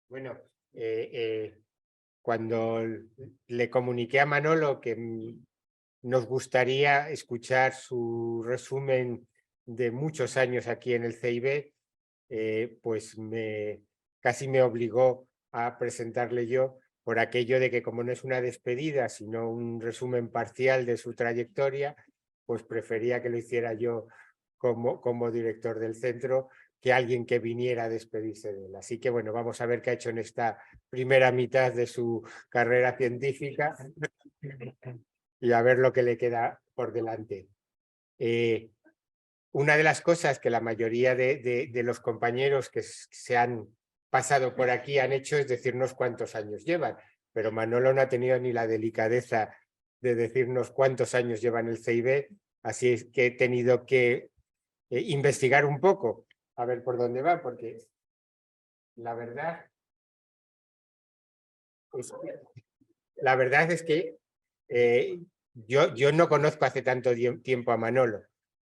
Bueno, cuando le comuniqué a Manolo que nos gustaría escuchar su resumen de muchos años aquí en el CIB, pues casi me obligó a presentarle yo, por aquello de que como no es una despedida, sino un resumen parcial de su trayectoria, pues prefería que lo hiciera yo como director del centro, que alguien que viniera a despedirse de él. Así que bueno, vamos a ver qué ha hecho en esta primera mitad de su carrera científica y a ver lo que le queda por delante. Una de las cosas que la mayoría de los compañeros que se han pasado por aquí han hecho es decirnos cuántos años llevan, pero Manolo no ha tenido ni la delicadeza de decirnos cuántos años lleva en el CIB, así es que he tenido que investigar un poco, a ver por dónde va, porque la verdad es que yo no conozco hace tanto tiempo a Manolo.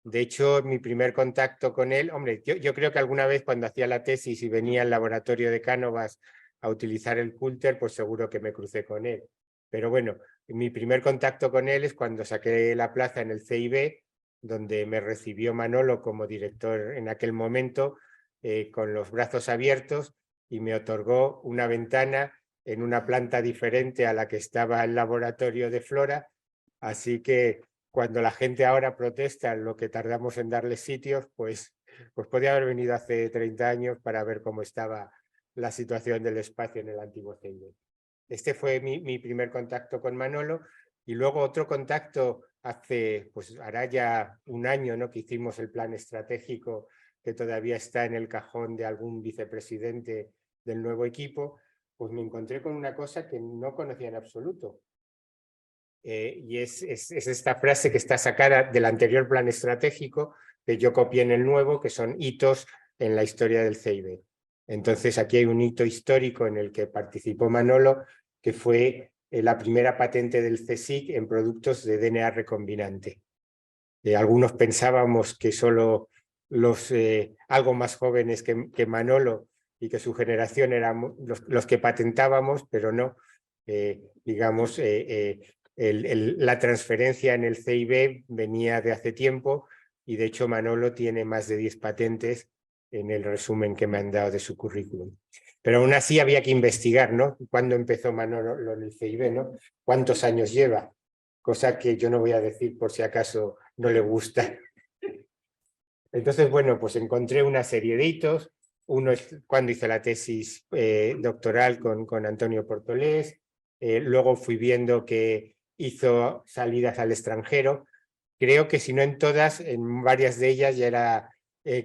De hecho, mi primer contacto con él, hombre, yo creo que alguna vez cuando hacía la tesis y venía al laboratorio de Cánovas a utilizar el Coulter, pues seguro que me crucé con él. Pero bueno, mi primer contacto con él es cuando saqué la plaza en el CIB, donde me recibió Manolo como director en aquel momento, con los brazos abiertos, y me otorgó una ventana en una planta diferente a la que estaba el laboratorio de Flora, así que cuando la gente ahora protesta lo que tardamos en darles sitios, pues podía haber venido hace 30 años para ver cómo estaba la situación del espacio en el antiguo CIB. Este fue mi primer contacto con Manolo, y luego otro contacto hace, pues hará ya un año, ¿no?, que hicimos el plan estratégico que todavía está en el cajón de algún vicepresidente del nuevo equipo, pues me encontré con una cosa que no conocía en absoluto. Y es esta frase que está sacada del anterior plan estratégico que yo copié en el nuevo, que son hitos en la historia del CIB. Entonces aquí hay un hito histórico en el que participó Manolo, que fue la primera patente del CSIC en productos de DNA recombinante. Algunos pensábamos que solo los algo más jóvenes que Manolo y que su generación éramos los que patentábamos, pero no. Digamos, la transferencia en el CIB venía de hace tiempo, y de hecho Manolo tiene más de 10 patentes en el resumen que me han dado de su currículum. Pero aún así había que investigar, ¿no? ¿Cuándo empezó Manolo en el CIB, ¿no? ¿Cuántos años lleva? Cosa que yo no voy a decir por si acaso no le gusta. Entonces, bueno, pues encontré una serie de hitos. Uno es cuando hice la tesis doctoral con Antonio Portolés. Luego fui viendo que hizo salidas al extranjero. Creo que si no en todas, en varias de ellas ya era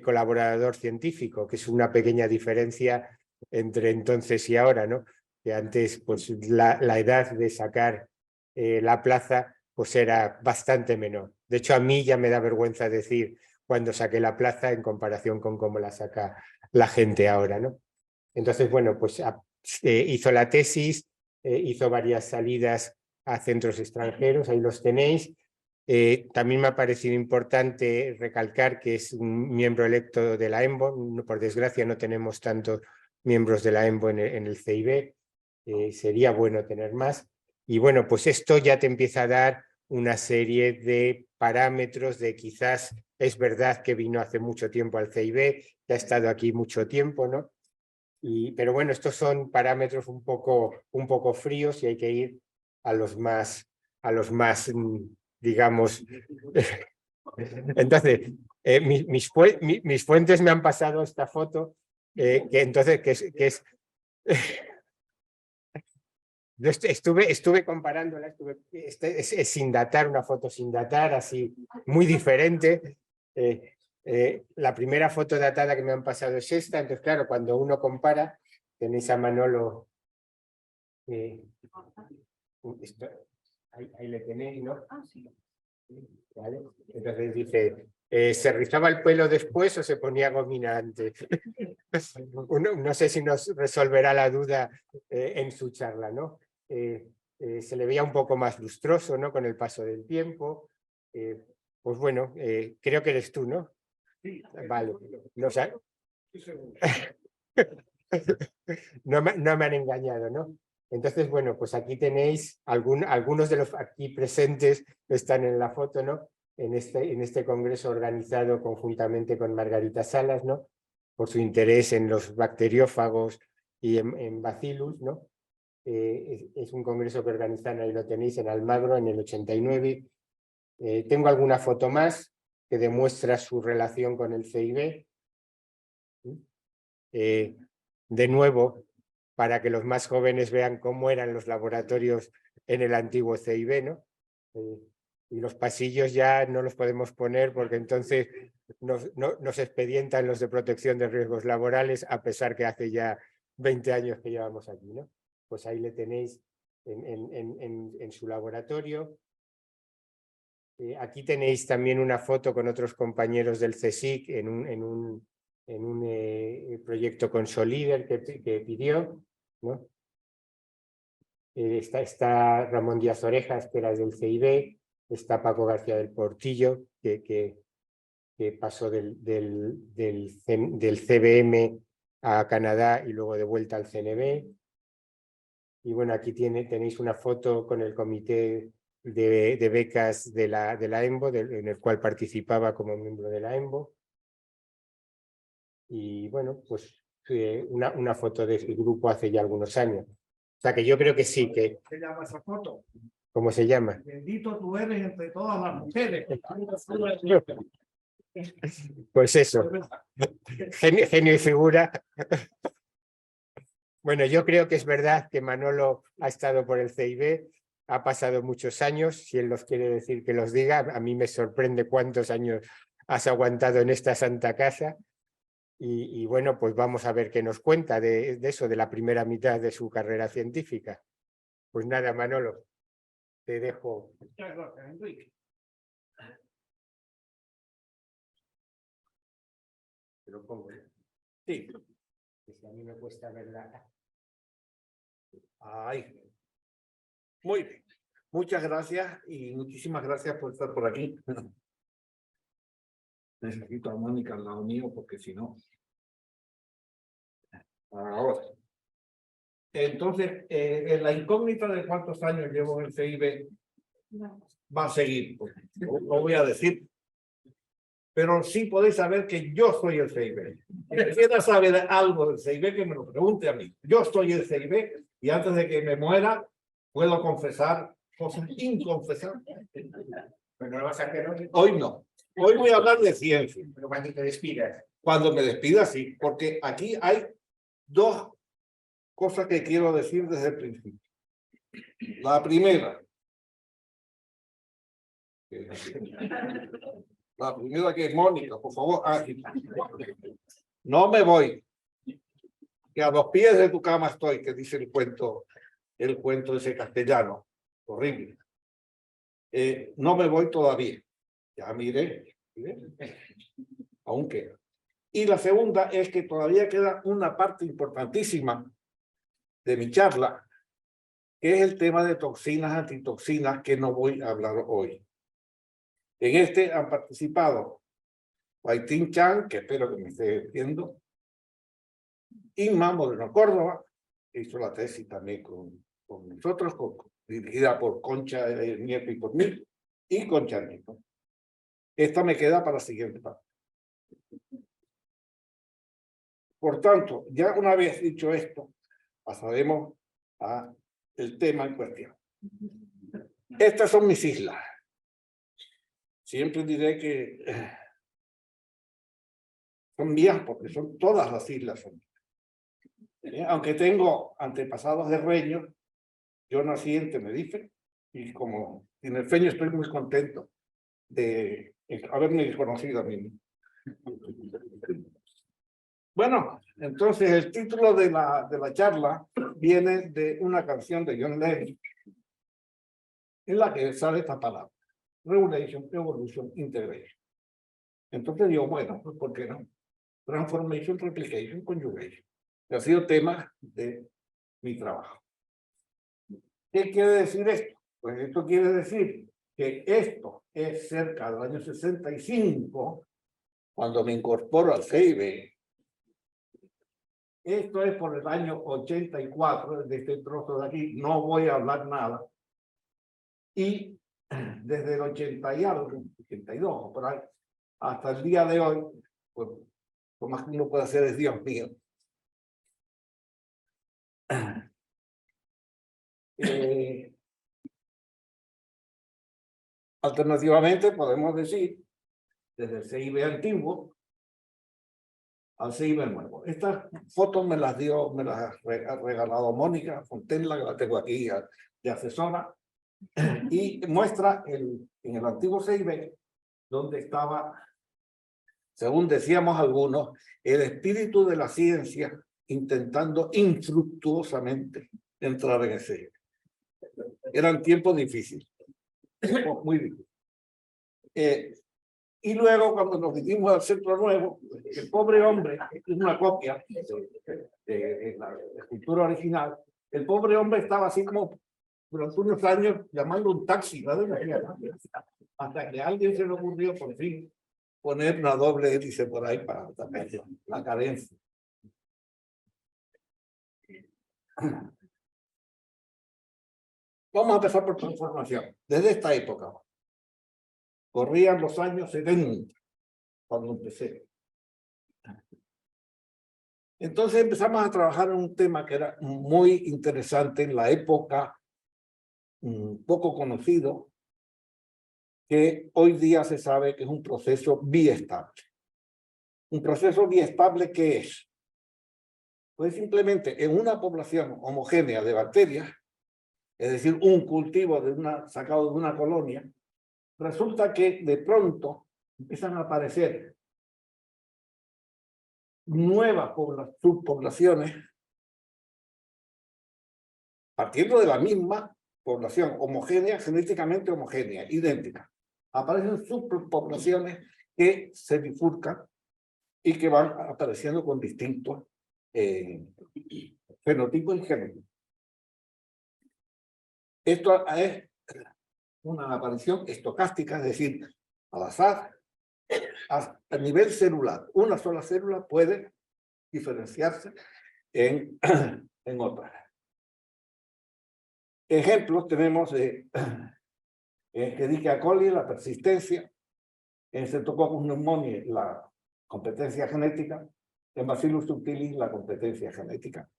colaborador científico, que es una pequeña diferencia entre entonces y ahora, ¿no? Que antes, pues la edad de sacar la plaza pues era bastante menor. De hecho, a mí ya me da vergüenza decir cuando saqué la plaza en comparación con cómo la saca la gente ahora, ¿no? Entonces, bueno, pues hizo la tesis, hizo varias salidas a centros extranjeros, ahí los tenéis. También me ha parecido importante recalcar que es un miembro electo de la EMBO. Por desgracia no tenemos tantos miembros de la EMBO en el CIB, sería bueno tener más. Y bueno, pues esto ya te empieza a dar una serie de parámetros de quizás es verdad que vino hace mucho tiempo al CIB, que ha estado aquí mucho tiempo, ¿no? Pero bueno, estos son parámetros un poco fríos, y hay que ir a los más digamos. Entonces, mis fuentes me han pasado esta foto, que entonces, que es yo estuve comparándola, es sin datar, una foto sin datar, así, muy diferente. La primera foto datada que me han pasado es esta. Entonces, claro, cuando uno compara, tenéis a Manolo, esto, ahí le tenéis, ¿no? ¿Vale? Entonces dice, ¿se rizaba el pelo después o se ponía gomina antes? No sé si nos resolverá la duda en su charla, ¿no? Se le veía un poco más lustroso, ¿no?, con el paso del tiempo. Pues bueno, creo que eres tú, ¿no? Sí. Vale. No, no me han engañado, ¿no? Entonces, bueno, pues aquí tenéis algunos de los aquí presentes están en la foto, ¿no? En este congreso organizado conjuntamente con Margarita Salas, ¿no? Por su interés en los bacteriófagos y en Bacillus, ¿no? Es un congreso que organizan, ahí lo tenéis, en Almagro en el 89. Tengo alguna foto más que demuestra su relación con el CIB. De nuevo, para que los más jóvenes vean cómo eran los laboratorios en el antiguo CIB, ¿no? Y los pasillos ya no los podemos poner porque entonces nos expedientan los de protección de riesgos laborales, a pesar que hace ya 20 años que llevamos aquí, ¿no? Pues ahí le tenéis en su laboratorio. Aquí tenéis también una foto con otros compañeros del CSIC en un proyecto con Solider que pidió, ¿no? Está Ramón Díaz Orejas, que era del CIB, está Paco García del Portillo, que pasó del CBM a Canadá y luego de vuelta al CNB. Y bueno, aquí tenéis una foto con el comité de becas de la EMBO, en el cual participaba como miembro de la EMBO. Y bueno, pues una foto de ese grupo hace ya algunos años. O sea que yo creo que sí, que... ¿Cómo se llama esa foto? ¿Cómo se llama? Bendito tú eres entre todas las mujeres. Pues eso, genio y figura. Bueno, yo creo que es verdad que Manolo ha estado por el CIB, ha pasado muchos años, si él los quiere decir que los diga, a mí me sorprende cuántos años has aguantado en esta santa casa. Y bueno, pues vamos a ver qué nos cuenta de eso, de la primera mitad de su carrera científica. Pues nada, Manolo, te dejo. Muchas gracias, Enrique. Te lo pongo. Sí. Que a mí me cuesta verla. Ay. Muy bien. Muchas gracias y muchísimas gracias por estar por aquí. Necesito a Mónica al lado mío porque si no... Ahora. Entonces, la incógnita de cuántos años llevo en el CIB va a seguir. No voy a decir. Pero sí podéis saber que yo soy el CIB. Si quiera saber algo del CIB, que me lo pregunte a mí. Yo soy el CIB y antes de que me muera, puedo confesar cosas inconfesables. Pero no vas a hacer hoy. Hoy no. Hoy voy a hablar de ciencia. Pero cuando te despidas. Cuando me despida, sí. Porque aquí hay dos cosas que quiero decir desde el principio. La primera. La primera que es Mónica, por favor. No me voy. Que a los pies de tu cama estoy, que dice el cuento ese castellano. Horrible. No me voy todavía. Ya miré. Aún queda. Y la segunda es que todavía queda una parte importantísima de mi charla, que es el tema de toxinas, antitoxinas, que no voy a hablar hoy. En este han participado Wai-Ting Chan, que espero que me esté viendo, Inma Moreno Córdoba, que hizo la tesis también con nosotros, dirigida por Concha Nieto y por mí, y Concha Nieto. Esta me queda para la siguiente parte. Por tanto, ya una vez dicho esto, pasaremos al tema en cuestión. Estas son mis islas. Siempre diré que son mías porque son todas las islas. Son mías. Aunque tengo antepasados de reños, yo nací en Tenerife y como tinerfeño estoy muy contento de haberme conocido a mí. Bueno, entonces el título de la charla viene de una canción de John Lennon en la que sale esta palabra: Regulation, Evolution, Integration. Entonces digo, bueno, pues ¿por qué no? Transformation, Replication, Conjugation. Ha sido tema de mi trabajo. ¿Qué quiere decir esto? Pues esto quiere decir que esto es cerca del año 65, cuando me incorporo al CIB, Esto es por el año 84, de este trozo de aquí, no voy a hablar nada. Y desde el 80 y algo, 82, por ahí, hasta el día de hoy, pues, lo más que uno puede hacer es Dios mío. Alternativamente, podemos decir, desde el CIB antiguo al CIB nuevo. Estas fotos me las ha regalado Mónica Fontenla, que la tengo aquí de asesora, y muestra en el antiguo CIB, donde estaba, según decíamos algunos, el espíritu de la ciencia intentando infructuosamente entrar en ese. Eran tiempos difíciles, muy difíciles. Y luego, cuando nos vinimos al Centro Nuevo, el pobre hombre, es una copia de la escultura original, el pobre hombre estaba así como durante unos años llamando un taxi, ¿no? Hasta que a alguien se le ocurrió por fin poner una doble hélice por ahí para tapar la carencia. Vamos a empezar por transformación. Desde esta época, corrían los años 70, cuando empecé. Entonces empezamos a trabajar en un tema que era muy interesante en la época, poco conocido, que hoy día se sabe que es un proceso biestable. ¿Un proceso biestable qué es? Pues simplemente en una población homogénea de bacterias, es decir, un cultivo sacado de una colonia, resulta que de pronto empiezan a aparecer nuevas subpoblaciones partiendo de la misma población homogénea, genéticamente homogénea, idéntica. Aparecen subpoblaciones que se bifurcan y que van apareciendo con distintos fenotipos y genotipos. Esto es una aparición estocástica, es decir, al azar, a nivel celular. Una sola célula puede diferenciarse en otras. Ejemplos tenemos de Escherichia coli, la persistencia, en Streptococcus pneumoniae, la competencia genética, en Bacillus subtilis, la competencia genética.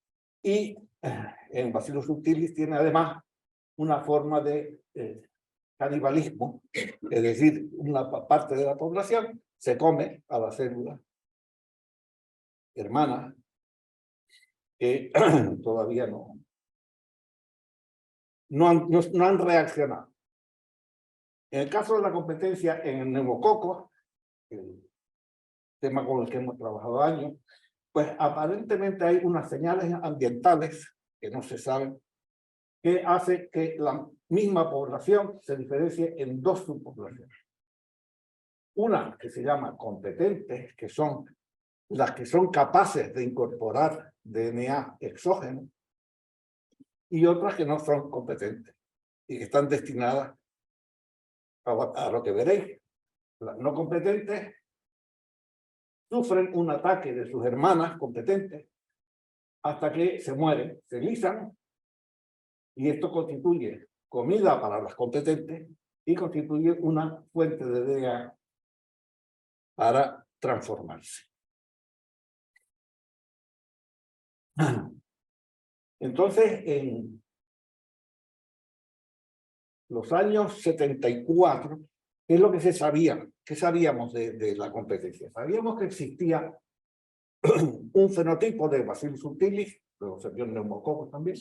Y en Bacillus subtilis tiene además una forma de canibalismo, es decir, una parte de la población se come a la célula hermana que todavía no han reaccionado. En el caso de la competencia en el neumococo, el tema con el que hemos trabajado años, pues aparentemente hay unas señales ambientales que no se saben, que hace que la misma población se diferencie en dos subpoblaciones. Una que se llama competentes, que son las que son capaces de incorporar DNA exógeno, y otras que no son competentes y que están destinadas a lo que veréis. Las no competentes sufren un ataque de sus hermanas competentes hasta que se mueren, se lisan, y esto constituye comida para las competentes y constituye una fuente de DNA para transformarse. Entonces, en los años 74, ¿qué es lo que se sabía? ¿Qué sabíamos de la competencia? Sabíamos que existía un fenotipo de Bacillus subtilis, pero se vio en neumococos también,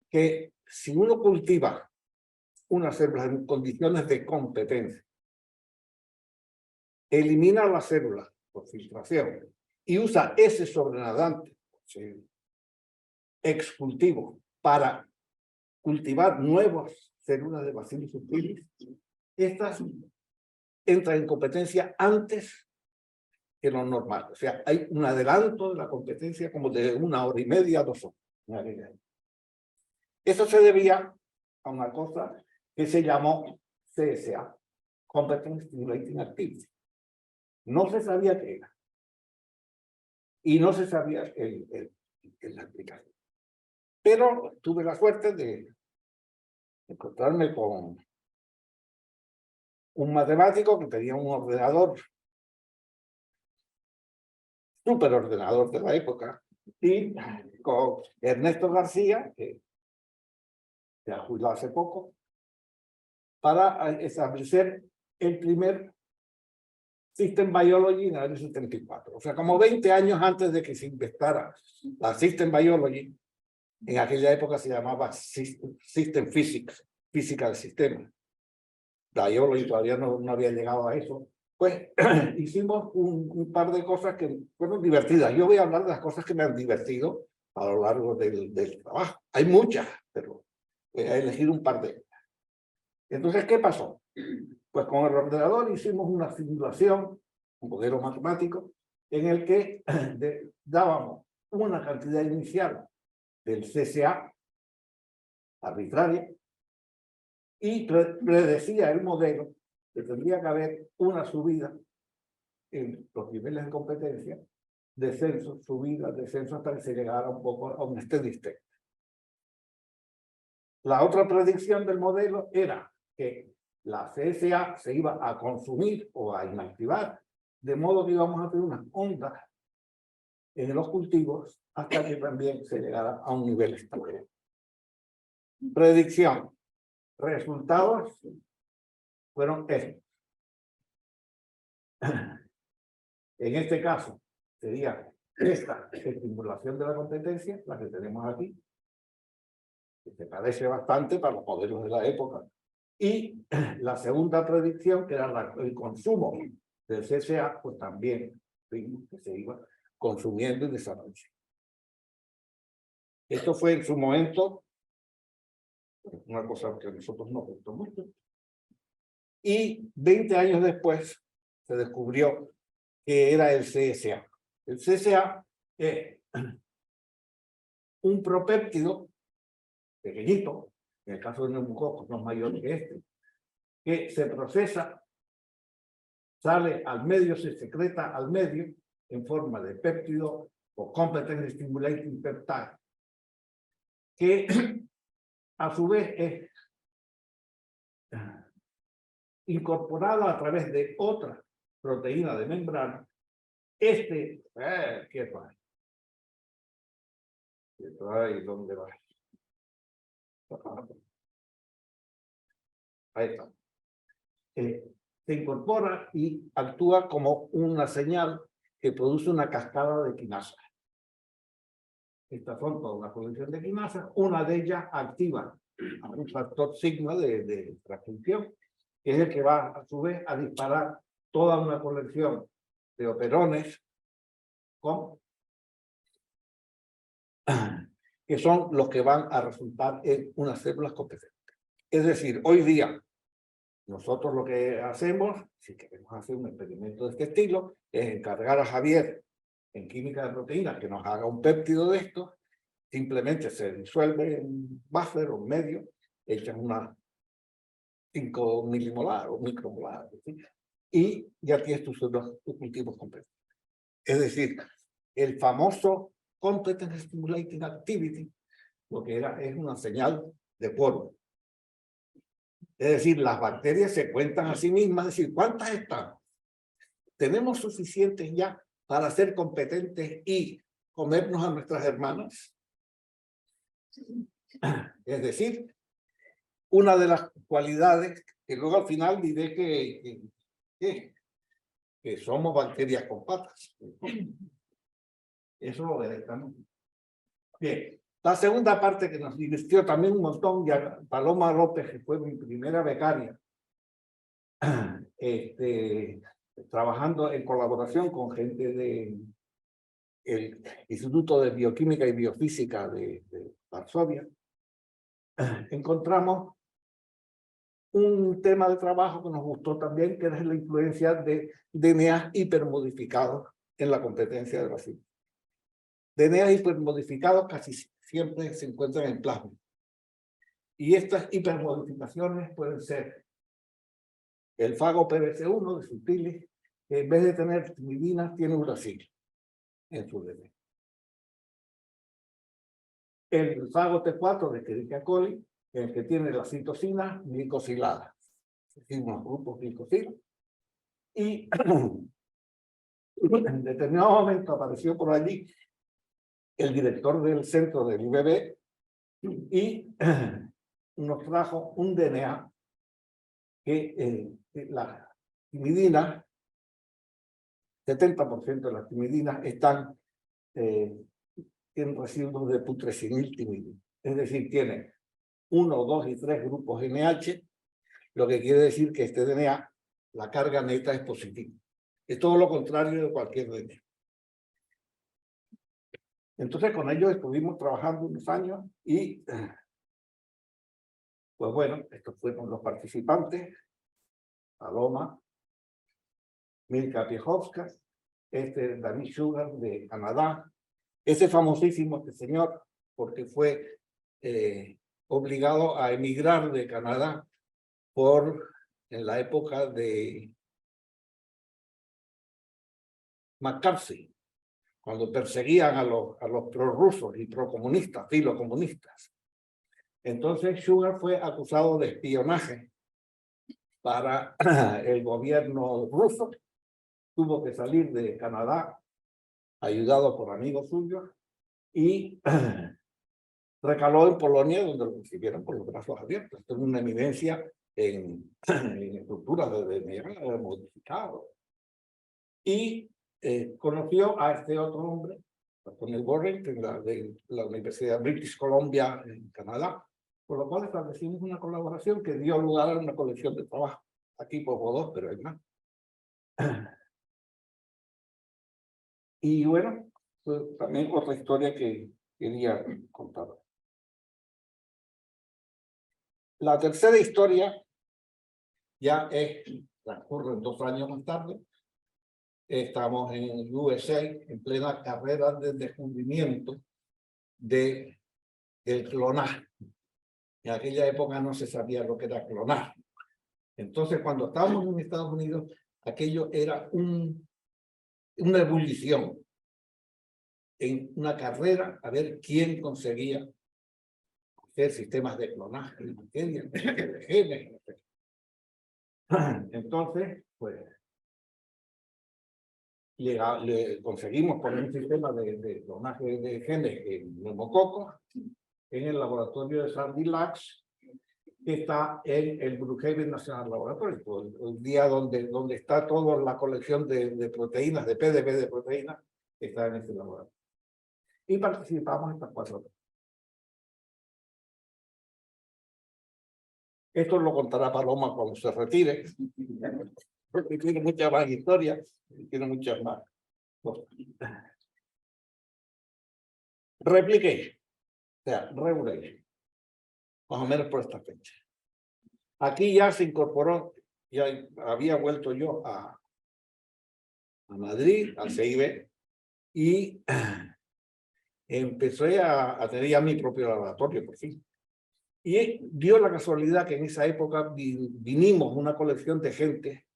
que si uno cultiva unas células en condiciones de competencia, elimina las células por filtración y usa ese sobrenadante, excultivo, para cultivar nuevas células de Bacillus subtilis, estas entran en competencia antes que lo normal. O sea, hay un adelanto de la competencia como de 1 hora y media, 2 horas. Eso se debía a una cosa que se llamó CSA, Competence Stimulating Activity. No se sabía qué era. Y no se sabía en la explicación. Pero tuve la suerte de encontrarme con un matemático que tenía un ordenador, superordenador de la época, y con Ernesto García, que se ha jubilado hace poco, para establecer el primer System Biology en el año 74. O sea, como 20 años antes de que se inventara la System Biology, en aquella época se llamaba System Physics, física del sistema. Biology todavía no había llegado a eso. Pues hicimos un par de cosas que fueron divertidas. Yo voy a hablar de las cosas que me han divertido a lo largo del trabajo. Hay muchas, pero voy a elegir un par de ellas. Entonces, ¿qué pasó? Pues con el ordenador hicimos una simulación, un modelo matemático, en el que dábamos una cantidad inicial del CCA arbitraria y predecía el modelo que tendría que haber una subida en los niveles de competencia, descenso, subida, descenso, hasta que se llegara un poco a un steady state. La otra predicción del modelo era que la CSA se iba a consumir o a inactivar, de modo que íbamos a tener unas ondas en los cultivos hasta que también se llegara a un nivel estable. Predicción. Resultados fueron estos. En este caso, sería esta estimulación de la competencia, la que tenemos aquí, que se parece bastante para los modelos de la época. Y la segunda predicción, que era el consumo del CCA, pues también vimos que se iba consumiendo y desarrollando. Esto fue en su momento una cosa que a nosotros nos gustó mucho. Y 20 años después se descubrió que era el CSA. El CSA es un propéptido pequeñito, en el caso de neumococcus no es mayor que este, que se procesa, sale al medio, se secreta al medio en forma de péptido o competence stimulating peptide, que a su vez es incorporado a través de otra proteína de membrana. ¿Qué trae? ¿Qué trae? ¿Dónde va? Ahí está. Se incorpora y actúa como una señal que produce una cascada de quinasas. Estas son toda una colección de quinasas. Una de ellas activa a un factor sigma de transcripción, que es el que va a su vez a disparar toda una colección de operones que son los que van a resultar en unas células competentes. Es decir, hoy día, nosotros lo que hacemos, si queremos hacer un experimento de este estilo, es encargar a Javier en química de proteínas que nos haga un péptido de estos, simplemente se disuelve en buffer o medio, echan unas 5 milimolar o micromolar, ¿sí? Y ya tienes tus cultivos completos. Es decir, el famoso competence stimulating activity, lo que era es una señal de polvo. Es decir, las bacterias se cuentan a sí mismas, es decir, ¿cuántas están? ¿Tenemos suficientes ya para ser competentes y comernos a nuestras hermanas? Es decir, una de las cualidades que luego al final diré que somos bacterias con patas. Eso lo veré también. Bien, la segunda parte que nos divirtió también un montón, ya Paloma López, que fue mi primera becaria, trabajando en colaboración con gente del Instituto de Bioquímica y Biofísica de Varsovia, encontramos un tema de trabajo que nos gustó también, que es la influencia de DNA hipermodificados en la competencia de la ciencia. DNA hipermodificados casi siempre se encuentran en plasma. Y estas hipermodificaciones pueden ser el fago PBC1 de Subtilis, que en vez de tener timidinas tiene uracil en su DNA. el glufago T4 de Escherichia coli, el que tiene la citosina glicosilada, es decir, unos grupos glicosilados. Y en determinado momento apareció por allí el director del centro del IBB y nos trajo un DNA que la timidina, 70% de las timidinas están en residuos de putresciniltimidina. Es decir, tiene 1, 2 y 3 grupos NH, lo que quiere decir que este DNA, la carga neta es positiva. Es todo lo contrario de cualquier DNA. Entonces, con ellos estuvimos trabajando unos años y, pues bueno, estos fueron los participantes: Paloma, Milka Piechowska, David Sugar de Canadá, ese famosísimo este señor, porque fue obligado a emigrar de Canadá en la época de McCarthy, cuando perseguían a los prorrusos y procomunistas, filocomunistas. Entonces Sugar fue acusado de espionaje para el gobierno ruso, tuvo que salir de Canadá, ayudado por amigos suyos, y recaló en Polonia, donde lo recibieron por los brazos abiertos. Esto es una evidencia en estructuras de DNA modificado. Y conoció a este otro hombre, Tony Warren, de la Universidad de British Columbia en Canadá, por lo cual establecimos una colaboración que dio lugar a una colección de trabajo. Aquí pongo 2, pero hay más. Y bueno, pues, también otra historia que quería contar. La tercera historia ya transcurre 2 años más tarde. Estamos en USA, en plena carrera de descubrimiento del clonaje. En aquella época no se sabía lo que era clonar. Entonces, cuando estábamos en Estados Unidos, aquello era una ebullición, en una carrera a ver quién conseguía hacer sistemas de clonaje de bacterias, de genes. Entonces, pues, conseguimos poner un sistema de clonaje de genes en neumococos en el laboratorio de Sandy Lax, que está en el Brookhaven National Laboratory, el día donde está toda la colección de proteínas, de PDB de proteínas, que está en ese laboratorio. Y participamos en estas 4 horas. Esto lo contará Paloma cuando se retire, porque tiene muchas más historias, tiene muchas más cosas. Replication, o sea, regulation, más o menos por esta fecha. Aquí ya se incorporó, ya había vuelto yo a Madrid, al CIB, y empecé a tener ya mi propio laboratorio, por fin. Y dio la casualidad que en esa época vinimos una colección de gente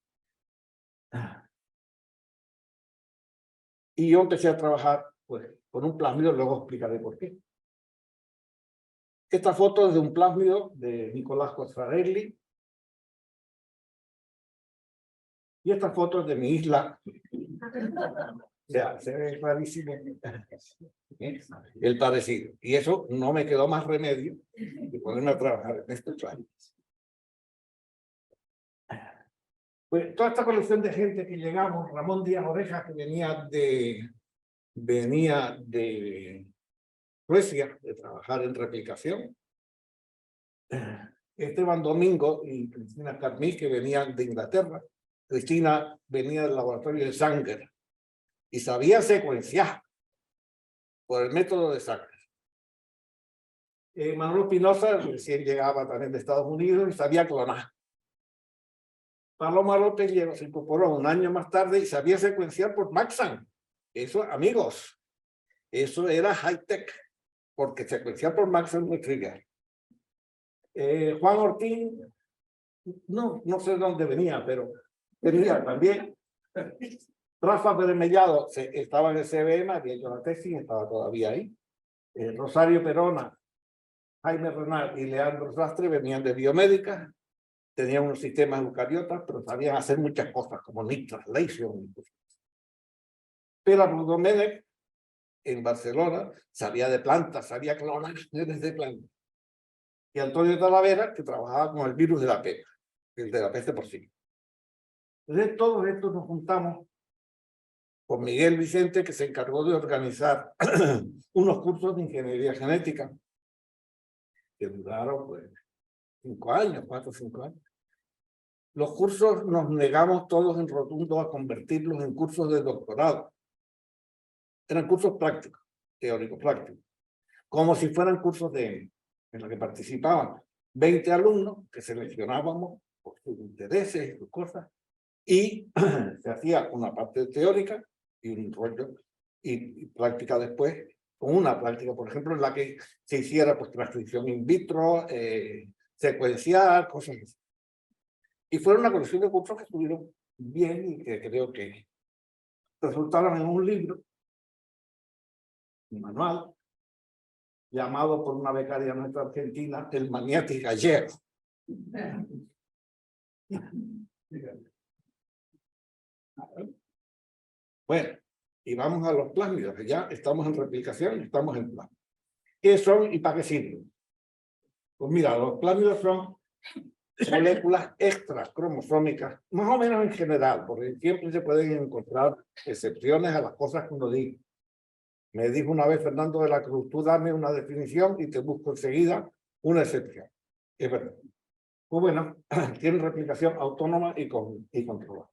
y yo empecé a trabajar pues, con un plásmido, luego explicaré por qué. Esta foto es de un plásmido de Nicolás Coscarelli y esta foto es de mi isla. O sea, se ve clarísimo el parecido. Y eso no me quedó más remedio que ponerme a trabajar en estos años. Pues toda esta colección de gente que llegamos, Ramón Díaz Orejas, que venía de Suecia, de trabajar en replicación. Esteban Domingo y Cristina Carmí, que venían de Inglaterra. Cristina venía del laboratorio de Sanger y sabía secuenciar por el método de Sanger. Manolo Pinoza recién llegaba también de Estados Unidos y sabía clonar. Paloma López se incorporó un año más tarde y sabía secuenciar por Maxam. Eso, amigos, eso era high-tech, porque secuenciar por Maxam no es trivial. Juan Ortiz, no sé de dónde venía, pero venía también. Rafa Pérez Mellado estaba en el CBM, había hecho la tesis, estaba todavía ahí. Rosario Perona, Jaime Renal y Leandro Sastre venían de biomédica, tenían unos sistemas eucariotas, pero sabían hacer muchas cosas como Nick Translation. Pero Domènech en Barcelona sabía de plantas, sabía clonar genes de plantas. Y Antonio Talavera, que trabajaba con el virus de la peste, el de la peste porcina. Entonces, todos estos nos juntamos con Miguel Vicente, que se encargó de organizar unos cursos de ingeniería genética, que duraron pues 5 años, 4 o 5 años. Los cursos nos negamos todos en rotundo a convertirlos en cursos de doctorado. Eran cursos prácticos, teóricos prácticos, como si fueran cursos en los que participaban 20 alumnos que seleccionábamos por sus intereses y sus cosas, y se hacía una parte teórica y un rollo y práctica después, con una práctica, por ejemplo, en la que se hiciera pues transcripción in vitro, secuencial, cosas así. Y fueron una colección de cursos que estuvieron bien y que creo que resultaron en un libro, un manual, llamado por una becaria nuestra argentina, el Maniatis Gallego. Bueno, y vamos a los plásmidos, que ya estamos en replicación, estamos en plásmidos. ¿Qué son y para qué sirven? Pues mira, los plásmidos son moléculas extracromosómicas, más o menos en general, porque siempre se pueden encontrar excepciones a las cosas que uno dice. Me dijo una vez Fernando de la Cruz, tú dame una definición y te busco enseguida una excepción. Es verdad. Pues bueno, tienen replicación autónoma y controlada.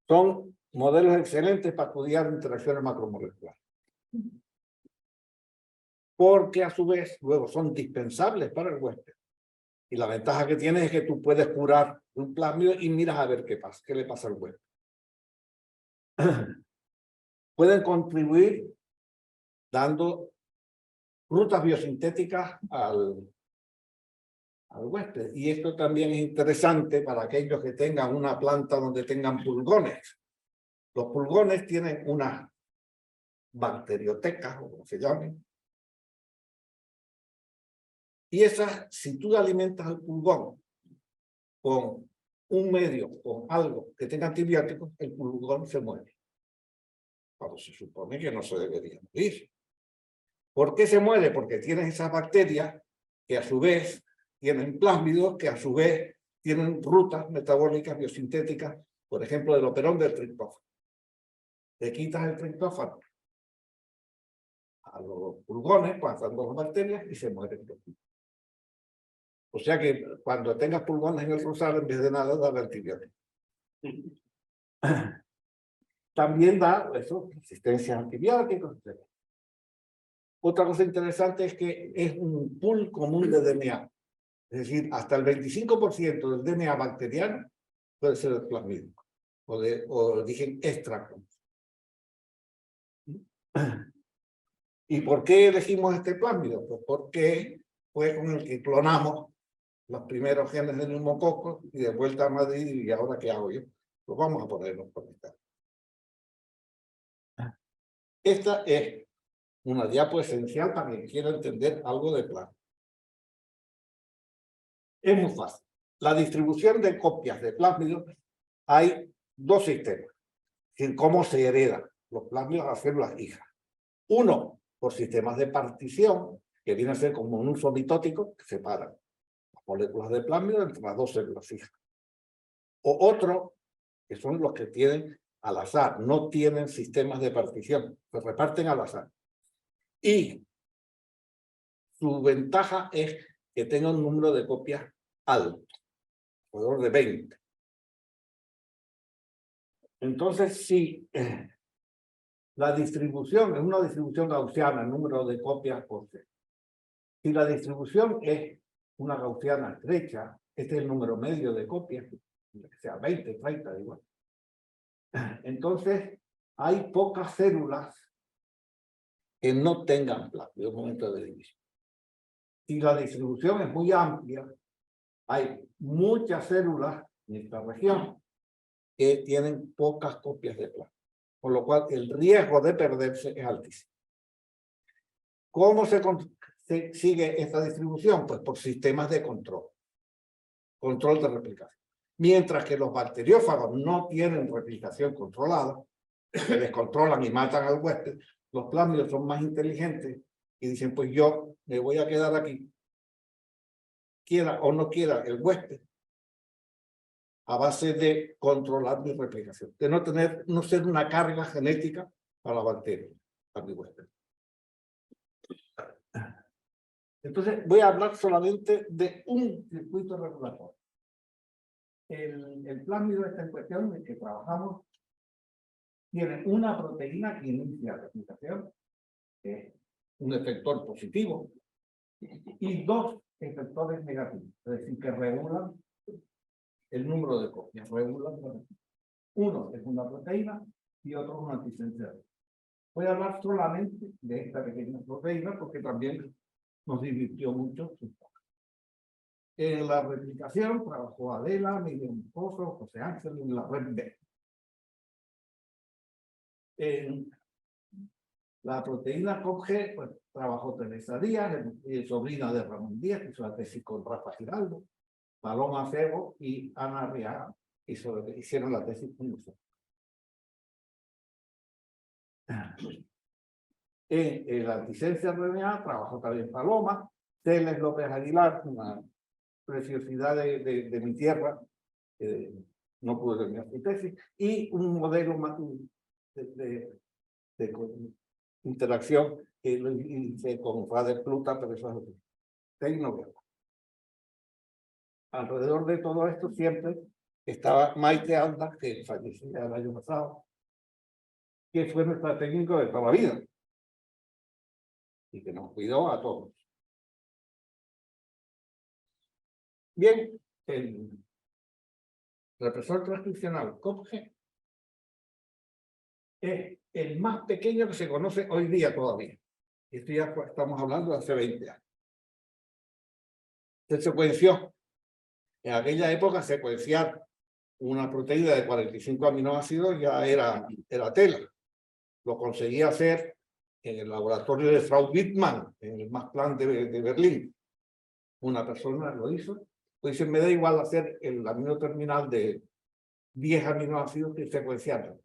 Son modelos excelentes para estudiar interacciones macromoleculares. Porque a su vez, luego son dispensables para el huésped. Y la ventaja que tiene es que tú puedes curar un plásmido y miras a ver qué pasa, qué le pasa al huésped. Pueden contribuir dando rutas biosintéticas al huésped. Y esto también es interesante para aquellos que tengan una planta donde tengan pulgones. Los pulgones tienen unas bacteriotecas, o como se llamen. Y esas, si tú alimentas al pulgón con un medio, con algo que tenga antibióticos, el pulgón se muere. Cuando se supone que no se debería morir. ¿Por qué se muere? Porque tienen esas bacterias que a su vez tienen plásmidos, que a su vez tienen rutas metabólicas biosintéticas, por ejemplo, del operón del triptófano. Le quitas el triptófano a los pulgones, pasando las bacterias y se mueren. O sea que cuando tengas pulgones en el rosario, en vez de nada, da antibiótico. También da eso, resistencia a antibióticos, etc. Otra cosa interesante es que es un pool común de DNA. Es decir, hasta el 25% del DNA bacteriano puede ser el plasmídico o de origen extracromosómico. ¿Y por qué elegimos este plásmido? Pues porque fue con el que clonamos los primeros genes de neumococo y de vuelta a Madrid, y ahora ¿qué hago yo? Pues vamos a ponerlos por acá. Esta es una diapo esencial para quien quiera entender algo de plásmido. Es muy fácil. La distribución de copias de plásmidos, hay dos sistemas. Es decir, cómo se heredan los plásmidos a células hijas. Uno, por sistemas de partición, que viene a ser como un uso mitótico, que separan las moléculas de plásmido entre las dos células hijas. O otro, que son los que tienen al azar, no tienen sistemas de partición, se reparten al azar. Y su ventaja es que tenga un número de copias alto, alrededor de 20. Entonces, si la distribución es una distribución gaussiana, el número de copias por C. Si la distribución es una gaussiana estrecha, este es el número medio de copias, que sea 20, 30, igual. Entonces, hay pocas células que no tengan plásmido en un momento de división. Si la distribución es muy amplia, hay muchas células en esta región que tienen pocas copias de plasma, con lo cual el riesgo de perderse es altísimo. ¿Cómo se sigue esta distribución? Pues por sistemas de control de replicación. Mientras que los bacteriófagos no tienen replicación controlada, se descontrolan y matan al huésped, los plásmidos son más inteligentes y dicen, pues yo me voy a quedar aquí, quiera o no quiera el huésped, a base de controlar mi replicación, de no ser una carga genética para la bacteria, para mi huésped. Entonces voy a hablar solamente de un circuito regulatorio. El plásmido esta en cuestión en que trabajamos tiene una proteína que inicia la replicación, que es un efector positivo, y dos efectores negativos, es decir, que regulan el número de copias. Uno es una proteína y otro es un antisensible. Voy a hablar solamente de esta pequeña proteína porque también nos divirtió mucho. En la replicación trabajó Adela, Miguel Pozo, José Ángel en la red B. En la proteína COG, pues trabajó Teresa Díaz, sobrina de Ramón Díaz, hizo la tesis con Rafa Giraldo, Paloma Febo y Ana Arriaga hicieron la tesis con nosotros. En la antisensia RNA trabajó también Paloma, Teles López Aguilar, una preciosidad de mi tierra, no pude terminar su tesis, y un modelo más de interacción que lo hice con Fader Pluta, pero eso es tecnología. Alrededor de todo esto siempre estaba Maite Alda, que falleció el año pasado, que fue nuestra técnico de toda la vida y que nos cuidó a todos. Bien, el represor transcripcional COPG es el más pequeño que se conoce hoy día todavía. Esto ya estamos hablando de hace 20 años. Se secuenció. En aquella época secuenciar una proteína de 45 aminoácidos ya era tela. Lo conseguía hacer en el laboratorio de Frau Wittmann, en el Max Planck de Berlín. Una persona lo hizo. Pues me da igual hacer el amino terminal de 10 aminoácidos que secuenciarlo.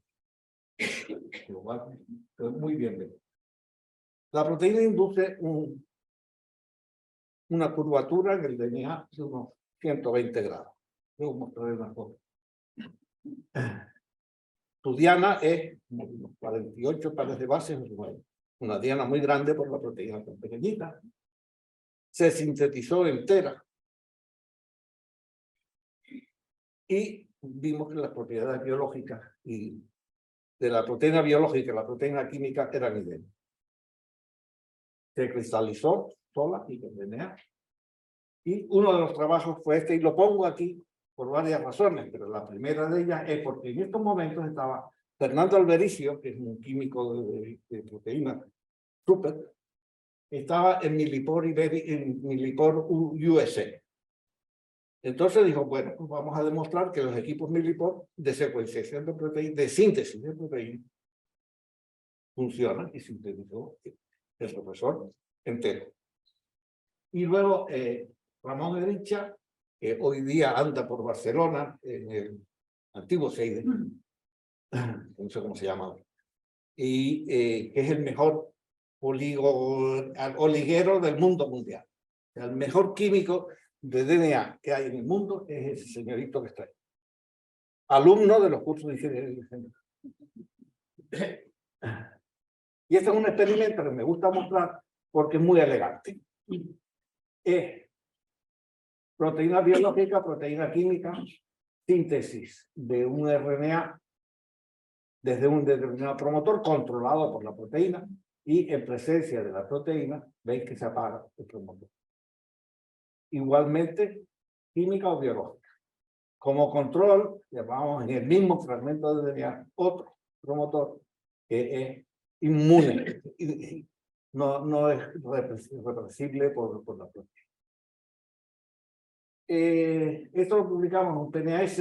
Muy bien. La proteína induce una curvatura en el DNA de unos 120 grados. Luego mostraré una foto. Tu diana es 48 pares de bases, una diana muy grande por la proteína tan pequeñita. Se sintetizó entera. Y vimos que las propiedades biológicas y de la proteína biológica y la proteína química eran idénticas. Se cristalizó sola y con DNA. Y uno de los trabajos fue este, y lo pongo aquí por varias razones, pero la primera de ellas es porque en estos momentos estaba Fernando Albericio, que es un químico de proteínas súper, estaba en Millipore USA. Entonces dijo, bueno, pues vamos a demostrar que los equipos Millipore de secuenciación de proteínas, de síntesis de proteínas, funcionan, y sintetizó el profesor entero. Y luego Ramón Edricha, que hoy día anda por Barcelona, en el antiguo CEIDE, no sé cómo se llama, y que es el mejor oliguero del mundo mundial. El mejor químico de DNA que hay en el mundo es ese señorito que está ahí. Alumno de los cursos de ingeniería. Y este es un experimento que me gusta mostrar porque es muy elegante. Es proteína biológica, proteína química, síntesis de un RNA desde un determinado promotor controlado por la proteína, y en presencia de la proteína veis que se apaga el promotor. Igualmente, química o biológica. Como control, llamamos en el mismo fragmento de DNA otro promotor que es inmune, no es represible por la proteína. Esto lo publicamos en un PNAS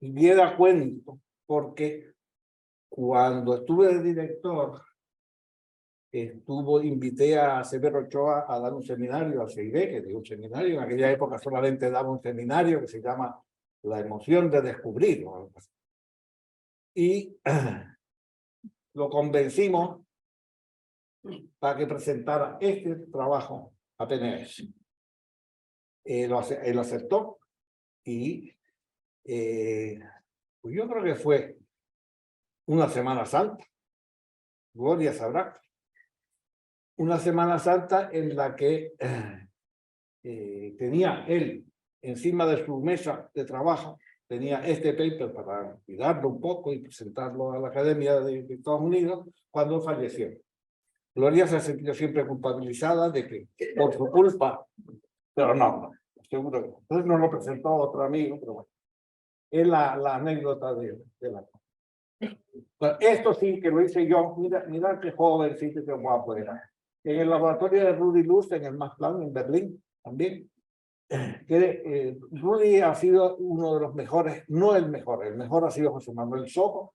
y me da cuenta porque cuando estuve de director invité a Severo Ochoa a dar un seminario al CID, que dio un seminario, en aquella época solamente daba un seminario que se llama La emoción de descubrir, o algo así. Y lo convencimos para que presentara este trabajo a PNAS. Él aceptó y pues yo creo que fue una Semana Santa, Gloria sabrá, una Semana Santa en la que tenía él encima de su mesa de trabajo, tenía este paper para cuidarlo un poco y presentarlo a la Academia de Estados Unidos cuando falleció. Gloria se ha sentido siempre culpabilizada de que por su culpa, pero no, seguro que no. Entonces nos lo presentó otro amigo, pero bueno, es la anécdota de la cosa. Bueno, esto sí que lo hice yo, mira qué jovencito, qué guapo era. En el laboratorio de Rudy Luz, en el Max Planck, en Berlín, también. Rudy ha sido uno de los mejores, no el mejor ha sido José Manuel Sojo,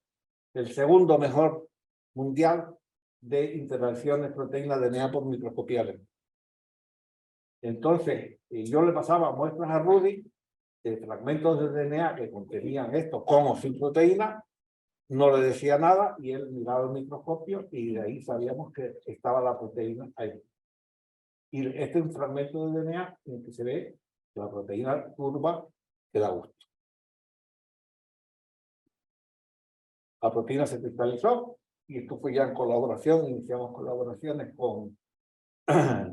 el segundo mejor mundial de interacciones proteína-DNA por microscopía alemana. Entonces, yo le pasaba muestras a Rudy de fragmentos de DNA que contenían esto con o sin proteína, no le decía nada y él miraba el microscopio y de ahí sabíamos que estaba la proteína ahí. Y este es un fragmento de DNA en el que se ve la proteína turba que da gusto. La proteína se cristalizó y esto fue ya en colaboración, iniciamos colaboraciones con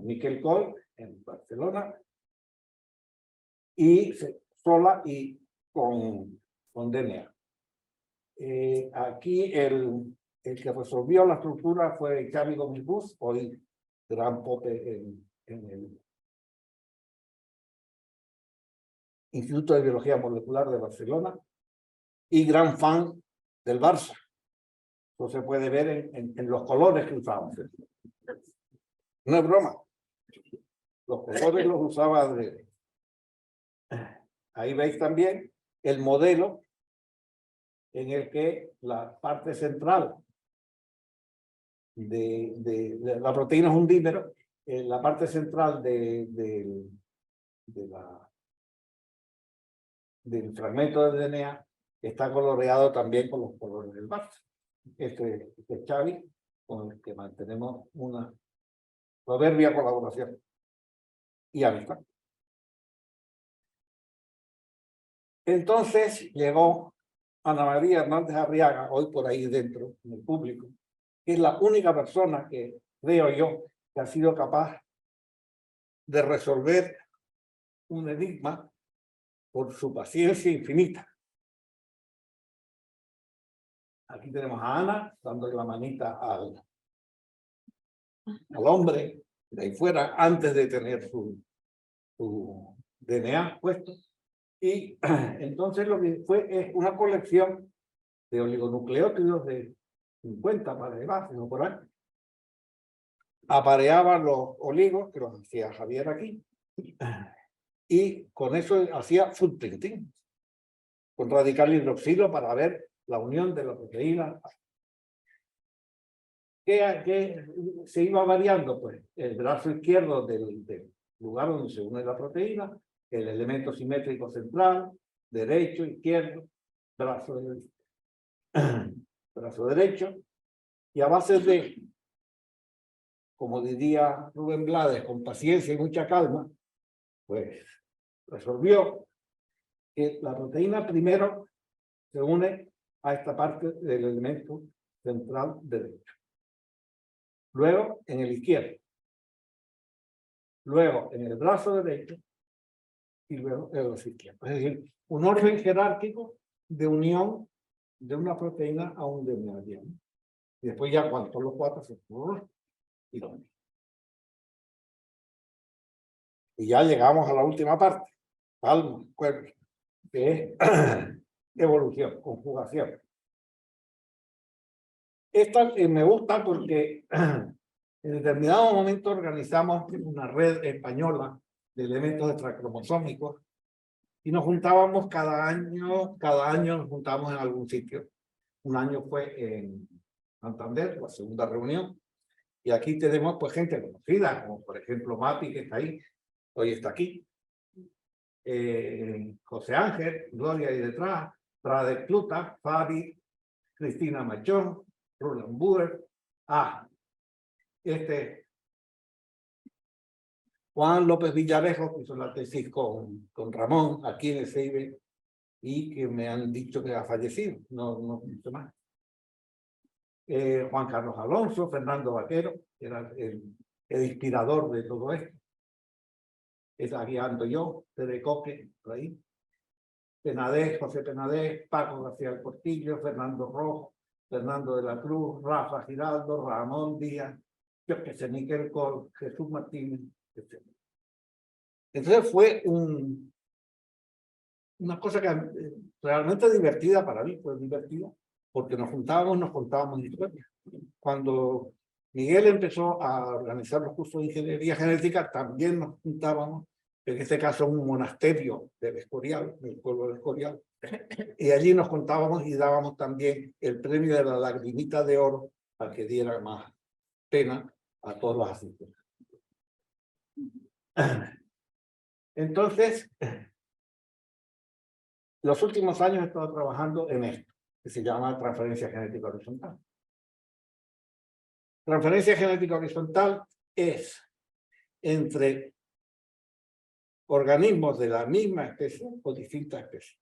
Miquel Coll en Barcelona y sola y con DNA. Aquí el que resolvió la estructura fue Xavi Gómez Bus, hoy gran pope en el Instituto de Biología Molecular de Barcelona y gran fan del Barça. Eso se puede ver en los colores que usamos. No es broma. Los colores los usaba de... Ahí veis también el modelo en el que la parte central de la proteína es un dímero, la parte central del fragmento de DNA está coloreado también con los colores del Barça. Este es Xavi, con el que mantenemos una soberbia colaboración y amistad. Entonces llegó Ana María Hernández Arriaga, hoy por ahí dentro, en el público, que es la única persona que, creo yo, que ha sido capaz de resolver un enigma por su paciencia infinita. Aquí tenemos a Ana dándole la manita al hombre de ahí fuera antes de tener su DNA puesto. Y entonces lo que fue es una colección de oligonucleótidos de 50 para de base, no por ahí. Apareaban los oligos, que los hacía Javier aquí, y con eso hacía footprinting, con radical hidroxilo para ver la unión de la proteína. ¿Qué se iba variando? Pues el brazo izquierdo del lugar donde se une la proteína, el elemento simétrico central, derecho, izquierdo, brazo derecho, y a base de, como diría Rubén Blades, con paciencia y mucha calma, pues resolvió que la proteína primero se une a esta parte del elemento central derecho. Luego en el izquierdo. Luego en el brazo derecho y luego en el brazo izquierdo. Es decir, un orden jerárquico de unión de una proteína a un DNA. Y después ya cuando los cuatro se y ya llegamos a la última parte, palma, cuerpo, que es evolución, conjugación. Esta me gusta porque en determinado momento organizamos una red española de elementos extracromosómicos y nos juntábamos cada año nos juntábamos en algún sitio. Un año fue en Santander, la segunda reunión, Y aquí tenemos pues gente conocida, como por ejemplo Mapi, que está ahí, hoy está aquí. José Ángel, Gloria ahí detrás, Radek Pluta, Fabi, Cristina Machón, Roland Buer, Juan López Villarejo, que hizo la tesis con Ramón aquí en el CIBE y que me han dicho que ha fallecido, no mucho más. Juan Carlos Alonso, Fernando Vaquero, que era el inspirador de todo esto. Está guiando yo, Tere Coque, por ahí. Penadez, José Penadez, Paco García del Portillo, Fernando Rojo, Fernando de la Cruz, Rafa Giraldo, Ramón Díaz, yo que sé, Miquel Col, Jesús Martínez, etc. Entonces fue una cosa que realmente divertida para mí, fue divertida, porque nos contábamos historias. Cuando Miguel empezó a organizar los cursos de ingeniería genética, también nos juntábamos, en este caso en un monasterio del Escorial, del pueblo del Escorial, y allí nos contábamos y dábamos también el premio de la lagrimita de oro al que diera más pena a todos los asistentes. Entonces, los últimos años he estado trabajando en esto, que se llama transferencia genética horizontal. Transferencia genética horizontal es entre organismos de la misma especie o distintas especies.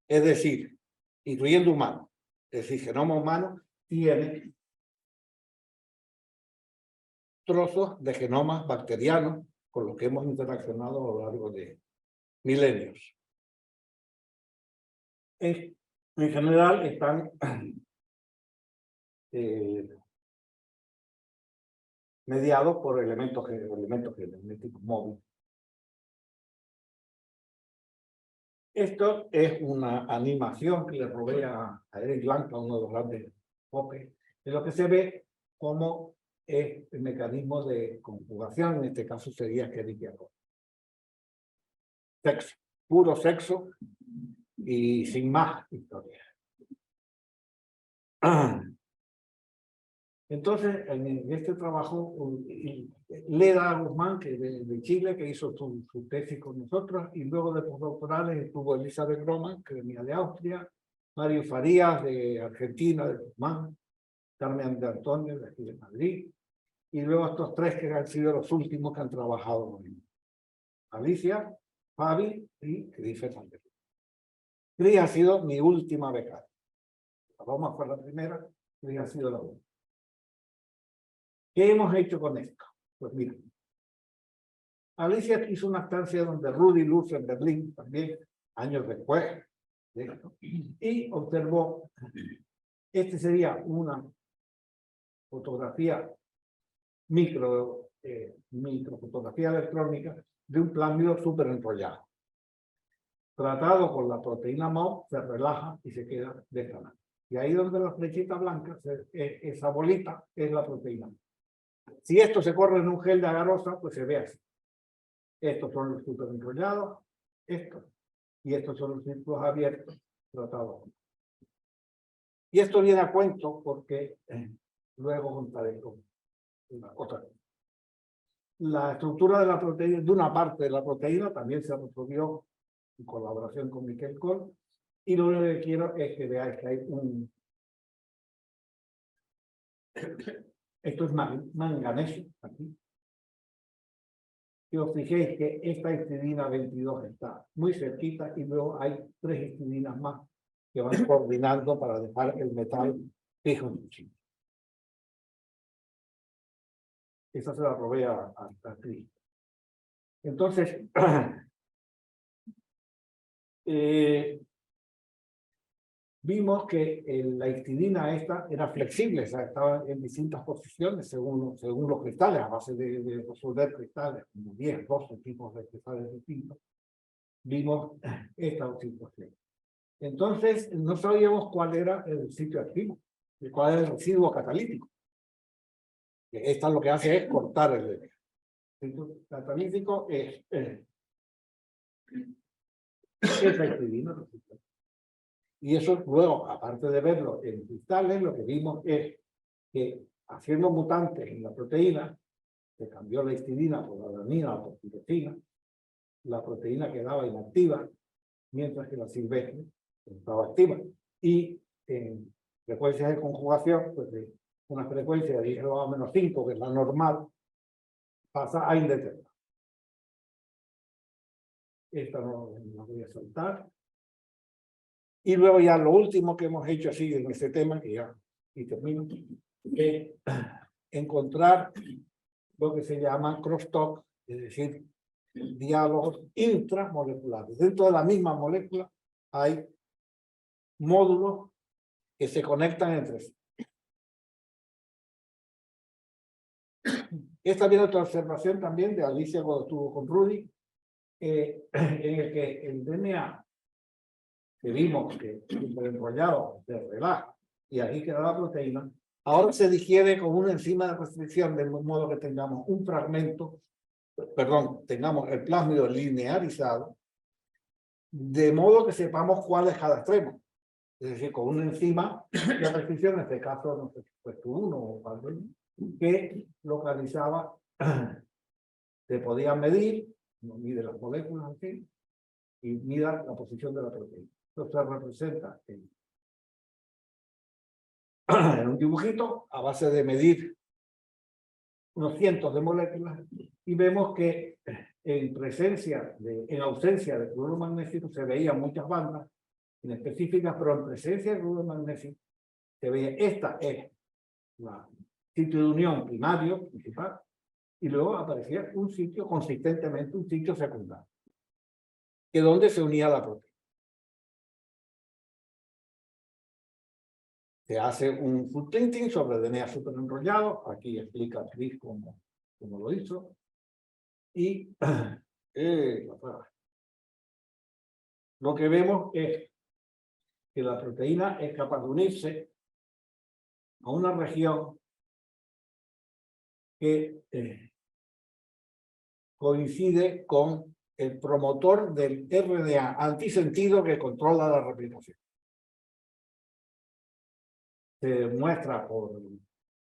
Es decir, incluyendo humanos. Es decir, genoma humano tiene trozos de genomas bacterianos con los que hemos interaccionado a lo largo de milenios. En general están mediados por elementos genéticos móviles. Esto es una animación que le robé a Eric Blanca, uno de los grandes popes, de lo que se ve como es el mecanismo de conjugación, en este caso sería Escherichia coli. Sexo, puro sexo y sin más historia. Entonces, en este trabajo, Leda Guzmán, que de Chile, que hizo su tesis con nosotros, y luego de postdoctorales estuvo Elizabeth Groman, que venía de Austria, Mario Farías, de Argentina, de Guzmán, Carmen de Antonio, de aquí de Madrid, y luego estos tres que han sido los últimos que han trabajado con él. Alicia, Fabi y Cris Fernández. Cris ha sido mi última becaria. Roma fue la primera, Cris ha sido la última. ¿Qué hemos hecho con esto? Pues mira, Alicia hizo una estancia donde Rudy Luz en Berlín, también años después de esto, y observó, este sería una fotografía microfotografía electrónica de un plásmido súper enrollado. Tratado con la proteína MOB, se relaja y se queda de esta manera. Y ahí donde la flechita blanca, esa bolita es la proteína. Si esto se corre en un gel de agarosa, pues se ve así. Estos son los súper enrollados, estos, y estos son los círculos abiertos, tratados. Y esto viene a cuento porque luego contaré con otra cosa. La estructura de la proteína, de una parte de la proteína, también se resolvió en colaboración con Miquel Col, y lo único que quiero es que veáis que hay un... Esto es manganeso, aquí. Y os fijéis que esta histidina 22 está muy cerquita y luego hay 3 histidinas más que van coordinando para dejar el metal fijo en el chip. Esa se la robé a Cris. Entonces, vimos que la histidina esta era flexible, o sea, estaba en distintas posiciones según los cristales, a base de resolver cristales, como 10, 12 tipos de cristales distintos. Vimos esta situación. Entonces, no sabíamos cuál era el sitio activo, cuál era el residuo catalítico. Esta lo que hace es cortar el sitio catalítico, es esa histidina. Y eso luego, aparte de verlo en cristales, lo que vimos es que haciendo mutantes en la proteína, se cambió la histidina por la adenina, por tirosina, la proteína quedaba inactiva, mientras que la silvestre estaba activa. Y en frecuencias de conjugación, pues de una frecuencia de 10⁻⁻⁵, que es la normal, pasa a indeterminada. Esta no la voy a saltar. Y luego ya lo último que hemos hecho así en este tema, que ya y termino, es encontrar lo que se llama crosstalk, es decir, diálogos intramoleculares. Dentro de la misma molécula hay módulos que se conectan entre sí. Esta viene otra observación también de Alicia cuando estuvo con Rudy, en el que el DNA que vimos que enrollado se relaja y aquí queda la proteína, ahora se digiere con una enzima de restricción de modo que tengamos un fragmento, perdón, tengamos el plásmido linearizado, de modo que sepamos cuál es cada extremo. Es decir, con una enzima de restricción, en este caso, no sé, pues tú uno o algo, que localizaba, se podía medir, mide las moléculas aquí, y mida la posición de la proteína. Esto se representa en un dibujito a base de medir unos cientos de moléculas y vemos que en ausencia de cloruro magnesio se veían muchas bandas inespecíficas, pero en presencia de cloruro magnesio se veía, esta es la sitio de unión primario, principal, y luego aparecía un sitio consistentemente, un sitio secundario, que es donde se unía la proteína. Se hace un footprinting sobre el DNA superenrollado, aquí explica Chris cómo lo hizo, y lo que vemos es que la proteína es capaz de unirse a una región que coincide con el promotor del RNA antisentido que controla la replicación. Se muestra por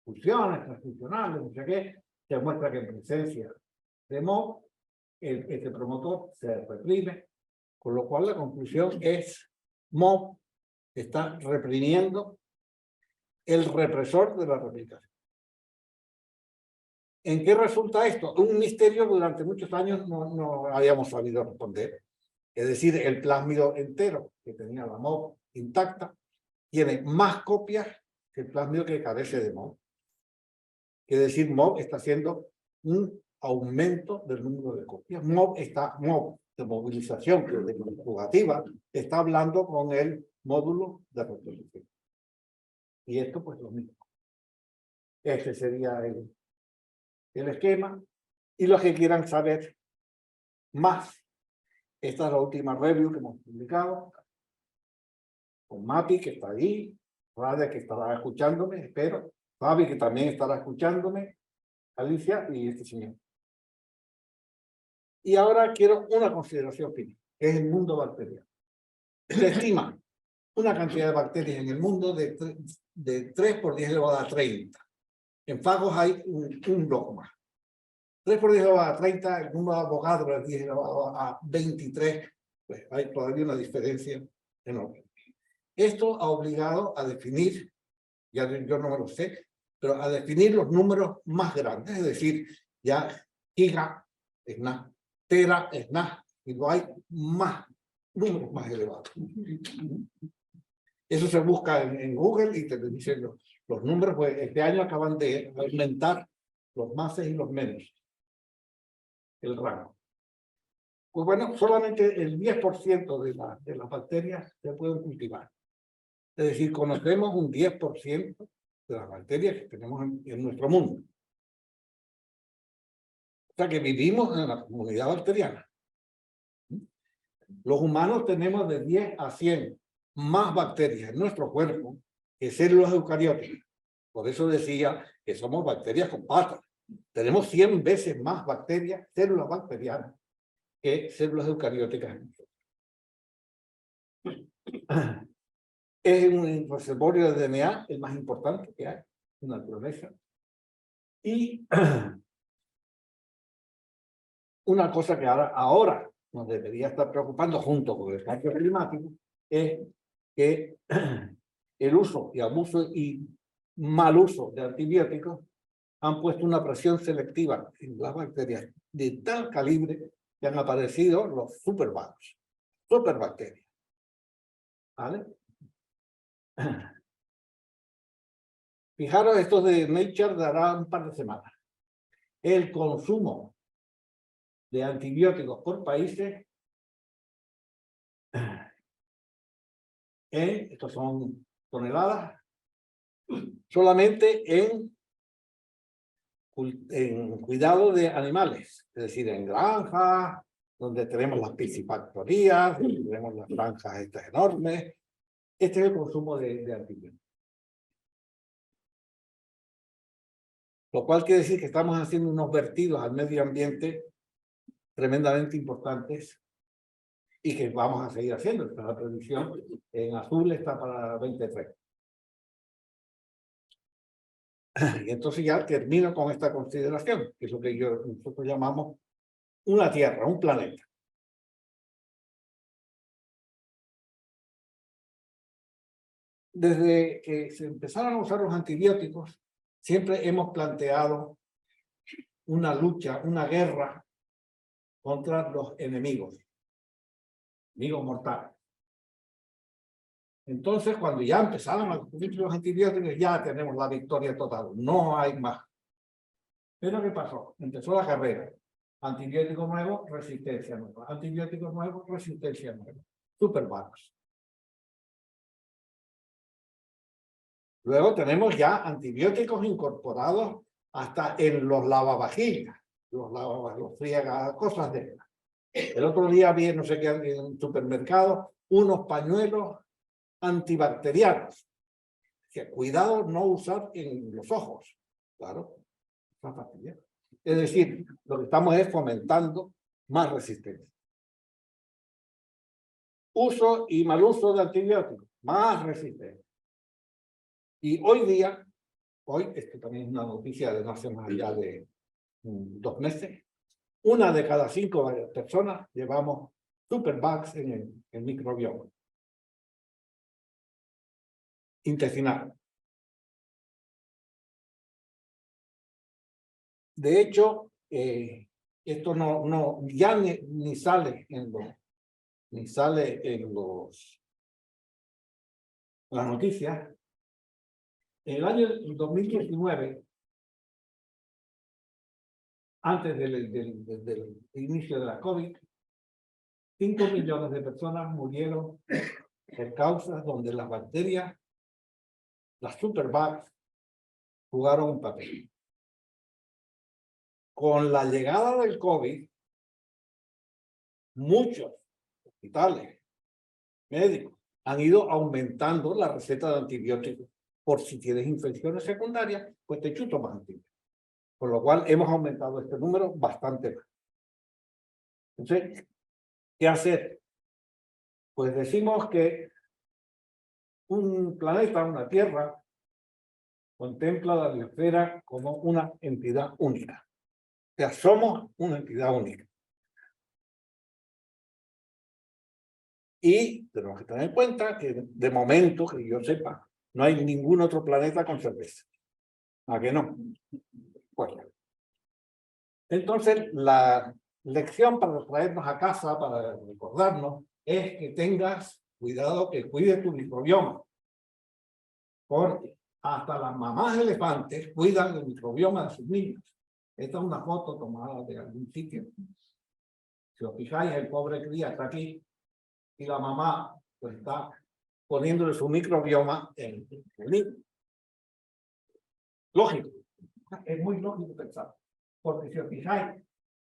funciones transcripcionales, no sé qué, se muestra que en presencia de MOB, este promotor se reprime, con lo cual la conclusión es MOB está reprimiendo el represor de la replicación. ¿En qué resulta esto? Un misterio que durante muchos años no habíamos sabido responder. Es decir, el plásmido entero que tenía la MOB intacta tiene más copias que el plásmido que carece de MOB. Es decir, MOB está haciendo un aumento del número de copias. MOB de movilización, que de conjugativa, está hablando con el módulo de reproducción. Y esto, pues, lo mismo. Este sería el esquema. Y los que quieran saber más, esta es la última review que hemos publicado, con Mapi, que está ahí, Rade, que estará escuchándome, espero, Fabi, que también estará escuchándome, Alicia y este señor. Y ahora quiero una consideración final, que es el mundo bacteriano. Se estima una cantidad de bacterias en el mundo de 3 por 10⁻30. En fagos hay un bloque más. 3 por 10⁻30, el número de Avogadro es 10⁻23, pues hay todavía una diferencia enorme. Esto ha obligado a definir, ya yo no lo sé, pero a definir los números más grandes, es decir, ya giga es nada, tera es nada, y no hay más números más elevados. Eso se busca en Google y te dicen los números, pues este año acaban de aumentar los máses y los menos, el rango. Pues bueno, solamente el 10% de las bacterias se pueden cultivar. Es decir, conocemos un 10% de las bacterias que tenemos en nuestro mundo. O sea que vivimos en la comunidad bacteriana. Los humanos tenemos de 10 a 100 más bacterias en nuestro cuerpo que células eucarióticas. Por eso decía que somos bacterias con patas. Tenemos 100 veces más bacterias, células bacterianas, que células eucarióticas. Es un reservorio de DNA el más importante que hay en la naturaleza. Y una cosa que ahora nos debería estar preocupando junto con el cambio climático es que el uso y abuso y mal uso de antibióticos han puesto una presión selectiva en las bacterias de tal calibre que han aparecido los superbugs, superbacterias. ¿Vale? Fijaros, esto de Nature dará un par de semanas. El consumo de antibióticos por países, estos son toneladas, solamente en cuidado de animales, es decir, en granjas, donde tenemos las piscifactorías, donde tenemos las granjas estas enormes. Este es el consumo de antibióticos. Lo cual quiere decir que estamos haciendo unos vertidos al medio ambiente tremendamente importantes y que vamos a seguir haciendo. La predicción en azul está para 2030. Y entonces ya termino con esta consideración, que es lo que nosotros llamamos una Tierra, un planeta. Desde que se empezaron a usar los antibióticos, siempre hemos planteado una lucha, una guerra contra los enemigos mortales. Entonces, cuando ya empezaron a descubrir los antibióticos, ya tenemos la victoria total, no hay más. Pero ¿qué pasó? Empezó la carrera. Antibiótico nuevo, resistencia nueva. Antibiótico nuevo, resistencia nueva. Superbugs. Luego tenemos ya antibióticos incorporados hasta en los lavavajillas, los friegas, cosas de esas. El otro día vi, no sé qué, en un supermercado, unos pañuelos antibacterianos. Que cuidado no usar en los ojos. Claro. Es decir, lo que estamos es fomentando más resistencia. Uso y mal uso de antibióticos, más resistencia. Y hoy día, esto también es una noticia de no hace más allá de 2 meses, 1 de cada 5 personas llevamos superbugs en el microbioma intestinal. De hecho, esto ya ni sale en las noticias. En el año 2019, antes del inicio de la COVID, 5 millones de personas murieron por causas donde las bacterias, las superbugs, jugaron un papel. Con la llegada del COVID, muchos hospitales, médicos, han ido aumentando la receta de antibióticos. Por si tienes infecciones secundarias, pues te chuto más antibióticos. Por lo cual hemos aumentado este número bastante más. Entonces, ¿qué hacer? Pues decimos que un planeta, una Tierra, contempla la biosfera como una entidad única. O sea, somos una entidad única. Y tenemos que tener en cuenta que de momento, que yo sepa, no hay ningún otro planeta con cerveza. ¿A qué no? Bueno. Entonces, la lección para traernos a casa, para recordarnos, es que tengas cuidado, que cuides tu microbioma. Porque hasta las mamás elefantes cuidan el microbioma de sus niños. Esta es una foto tomada de algún sitio. Si os fijáis, el pobre cría está aquí y la mamá pues, está poniéndole su microbioma en el niño. Lógico. Es muy lógico pensar. Porque si os fijáis,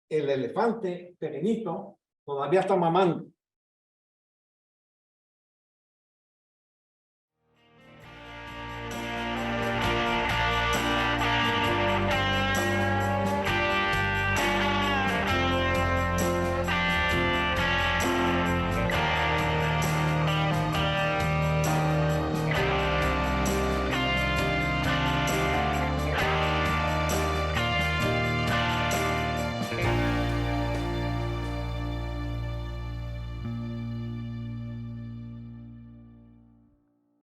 el elefante pequeñito todavía está mamando.